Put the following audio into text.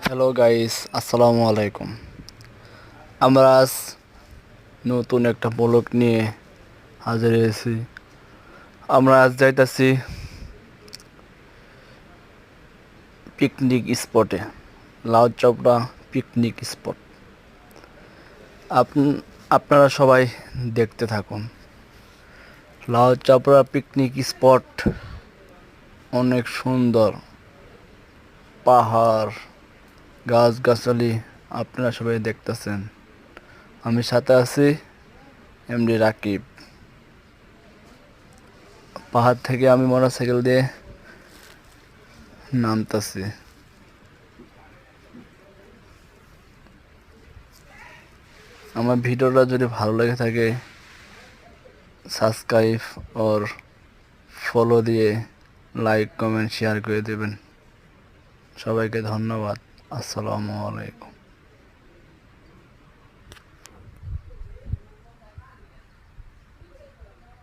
Hello guys, আসসালামু আলাইকুম। আমরা আজ নতুন একটা ব্লগ নিয়ে হাজির হয়েছি। আমরা আজ যাইতাছি পিকনিক স্পটে, লাউ চাপড়া পিকনিক স্পট। আপনারা সবাই দেখতে থাকুন। লাউ চাপড়া পিকনিক স্পট অনেক সুন্দর, পাহাড়, গাছগাছালি আপনারা সবাই দেখতেছেন। আমি সাথে আছি এমডি রাকিব। পাহাড় থেকে আমি মোটরসাইকেল দিয়ে নামতাছি। আমার ভিডিওটা যদি ভালো লেগে থাকে, সাবস্ক্রাইব और ফলো দিয়ে লাইক কমেন্ট শেয়ার করে দেবেন। সবাইকে ধন্যবাদ। আসসালামু আলাইকুম।